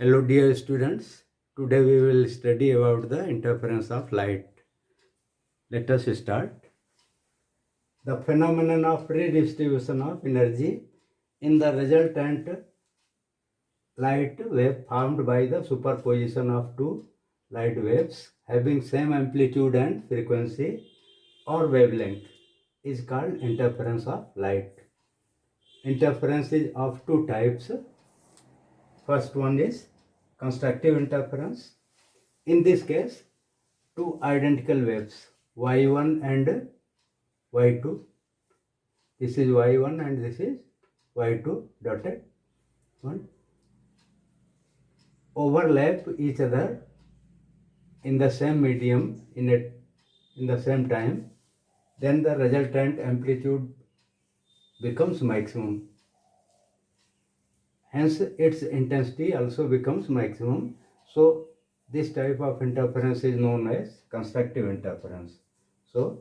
Hello dear students, today we will study about the interference of light. Let us start. The phenomenon of redistribution of energy in the resultant light wave formed by the superposition of two light waves having same amplitude and frequency or wavelength is called interference of light. Interference is of two types. First one is constructive interference. In this case, two identical waves y1 and y2. This is y1 and this is y2 dotted one. Overlap each other in the same medium in the same time, then the resultant amplitude becomes maximum. Hence its intensity also becomes maximum. So this type of interference is known as constructive interference. So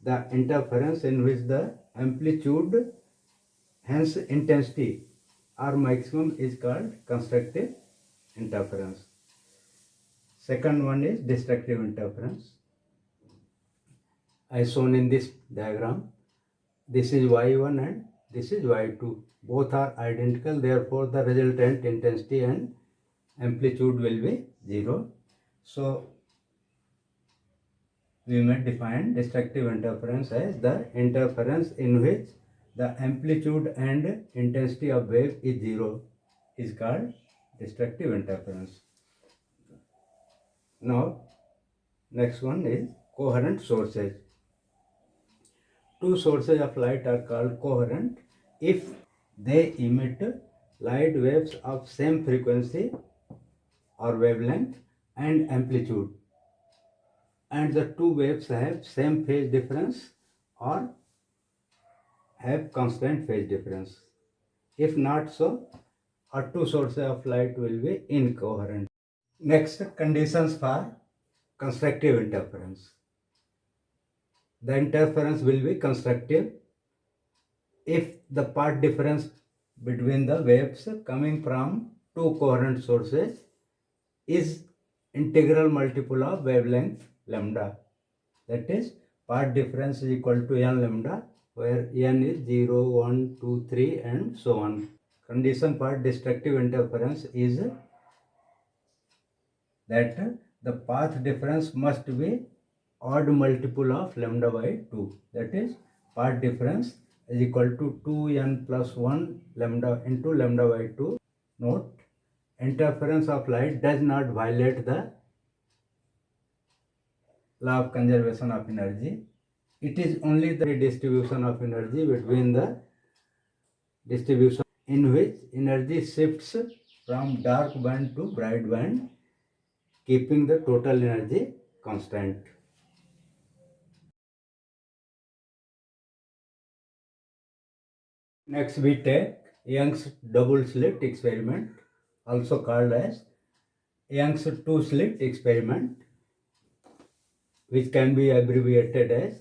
the interference in which the amplitude, hence intensity, are maximum is called constructive interference. Second one is destructive interference. As shown in this diagram, this is y1 and this is y2. Both are identical, therefore the resultant intensity and amplitude will be 0. So we may define destructive interference as the interference in which the amplitude and intensity of wave is 0 is called destructive interference. Now next one is coherent sources. Two sources of light are called coherent if they emit light waves of same frequency or wavelength and amplitude, and the two waves have same phase difference or have constant phase difference. If not so, our two sources of light will be incoherent. Next, conditions for constructive interference. The interference will be constructive if the path difference between the waves coming from two coherent sources is integral multiple of wavelength lambda. That is, path difference is equal to n lambda, where n is 0, 1, 2, 3 and so on. Condition for destructive interference is that the path difference must be odd multiple of lambda by 2. That is, path difference is equal to 2n plus 1 lambda into lambda by 2. Note, interference of light does not violate the law of conservation of energy. It is only the redistribution of energy between the distribution in which energy shifts from dark band to bright band, keeping the total energy constant. Next we take Young's double slit experiment, also called as Young's two slit experiment, which can be abbreviated as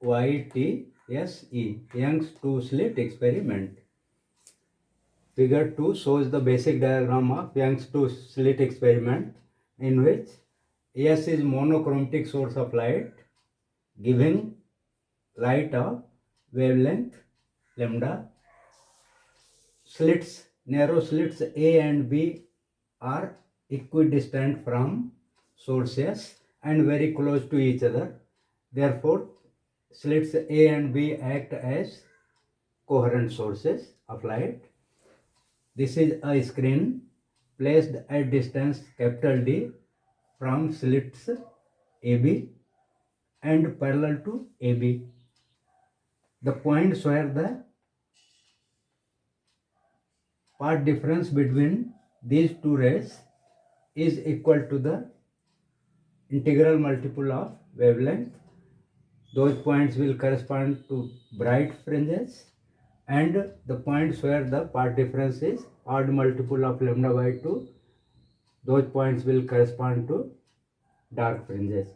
YTSE, Young's two slit experiment. Figure 2 shows the basic diagram of Young's two slit experiment, in which S is monochromatic source of light giving light of wavelength lambda. Slits, narrow slits A and B are equidistant from sources and very close to each other. Therefore, slits A and B act as coherent sources of light. This is a screen placed at distance capital D from slits AB and parallel to AB. The points where the path difference between these two rays is equal to the integral multiple of wavelength. Those points will correspond to bright fringes, and the points where the path difference is odd multiple of lambda by 2, those points will correspond to dark fringes.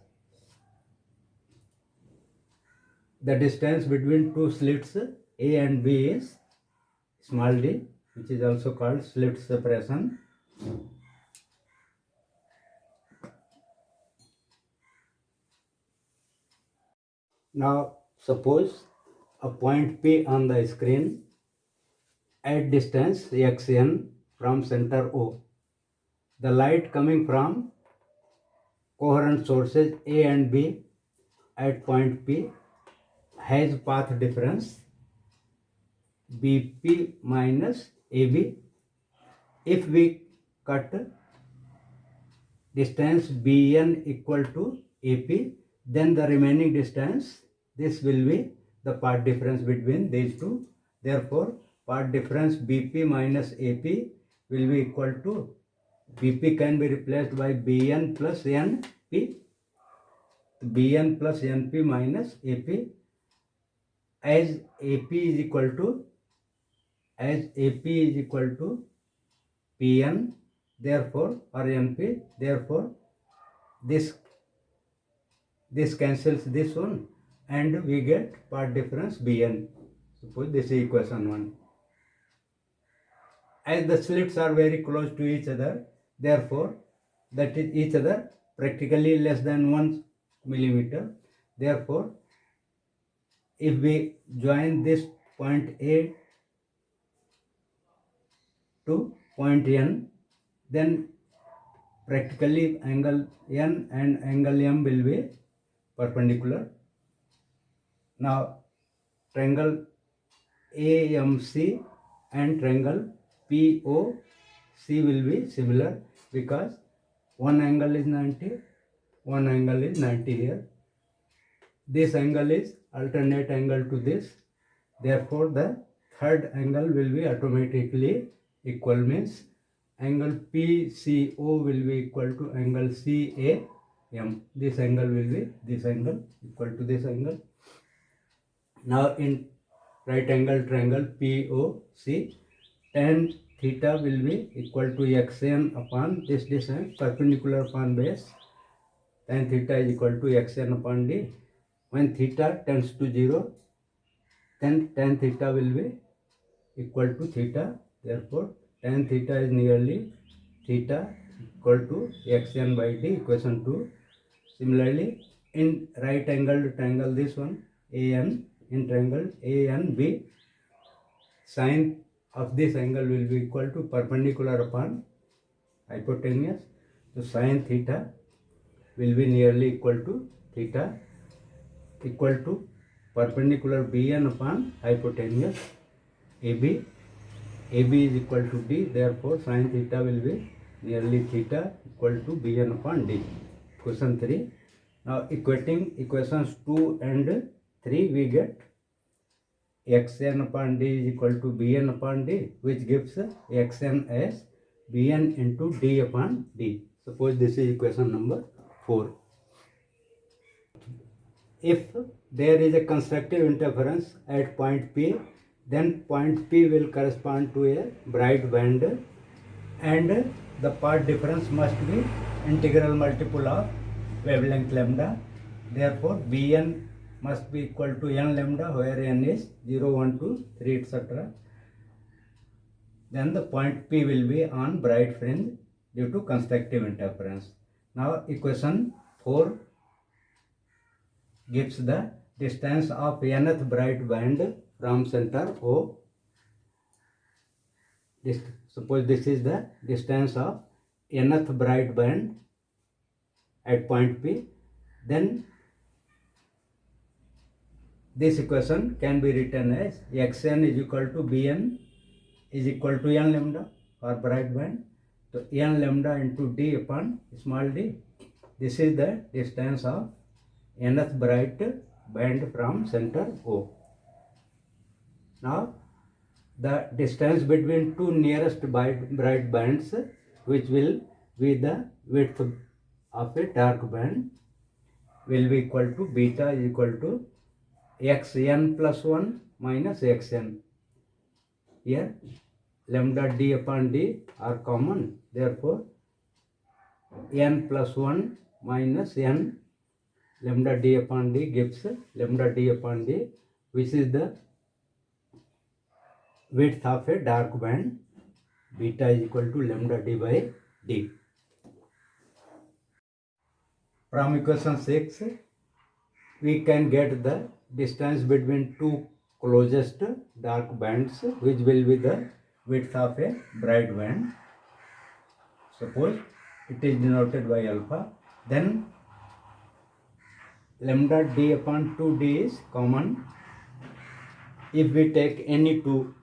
The distance between two slits A and B is small d, which is also called slit separation. Now suppose a point P on the screen at distance xn from center O. The light coming from coherent sources A and B at point P has path difference BP minus AB. If we cut distance BN equal to AP, then the remaining distance, this will be the path difference between these two. Therefore, path difference BP minus AP will be equal to, BP can be replaced by BN plus NP, BN plus NP minus AP, as AP is equal to PN, therefore, or NP, therefore this cancels this one and we get path difference Bn. Suppose this is equation 1. As the slits are very close to each other, therefore that is each other practically less than 1 millimeter. Therefore, if we join this point A to point N, then practically angle N and angle M will be perpendicular. Now triangle AMC and triangle POC will be similar because one angle is 90, one angle is 90 here. This angle is alternate angle to this. Therefore, the third angle will be automatically equal, means angle PCO will be equal to angle CAM. This angle will be this angle equal to this angle. Now in right angle triangle POC, tan theta will be equal to XN upon this distance perpendicular upon base. Tan theta is equal to XN upon D. When theta tends to 0, then tan theta will be equal to theta. Therefore, tan theta is nearly theta equal to XN by D, equation 2. Similarly, in right angle triangle, this one AN, in triangle ANB, sine of this angle will be equal to perpendicular upon hypotenuse. So sine theta will be nearly equal to theta equal to perpendicular BN upon hypotenuse AB. AB is equal to D, therefore sine theta will be nearly theta equal to BN upon D. Question 3. Now equating equations 2 and 3, we get xn upon d is equal to bn upon d, which gives xn as bn into d upon d. Suppose this is equation number 4. If there is a constructive interference at point P, then point P will correspond to a bright band and the path difference must be integral multiple of wavelength lambda. Therefore, Bn must be equal to n lambda, where n is 0, 1, 2, 3, etc. Then the point P will be on bright fringe due to constructive interference. Now equation 4 gives the distance of nth bright band from center O. Suppose this is the distance of nth bright band at point P, then this equation can be written as xn is equal to bn is equal to n lambda for bright band. So n lambda into d upon small d. This is the distance of nth bright band from center O. Now the distance between two nearest bright bands, which will be the width of a dark band, will be equal to beta is equal to xn plus 1 minus xn. Here lambda d upon d are common, therefore n plus 1 minus n lambda d upon d gives lambda d upon d, which is the width of a dark band. Beta is equal to lambda d by d. From equation 6, we can get the distance between two closest dark bands, which will be the width of a bright band. Suppose it is denoted by alpha, then lambda d upon 2d is common. If we take any two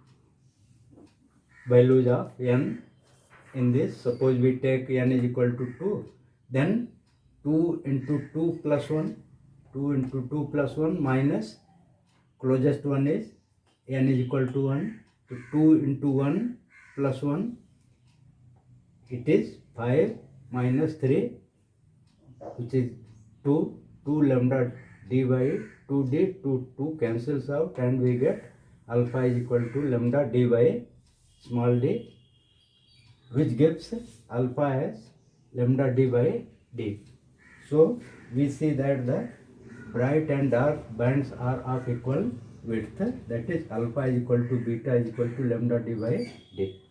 values of n in this, suppose we take n is equal to 2, then 2 into 2 plus 1, 2 into 2 plus 1 minus closest one is n is equal to 1, so 2 into 1 plus 1, it is 5 minus 3, which is 2, 2 lambda d by 2d, 2 cancels out, and we get alpha is equal to lambda d by small d, which gives alpha as lambda d by d. So we see that the bright and dark bands are of equal width, that is alpha is equal to beta is equal to lambda d by d.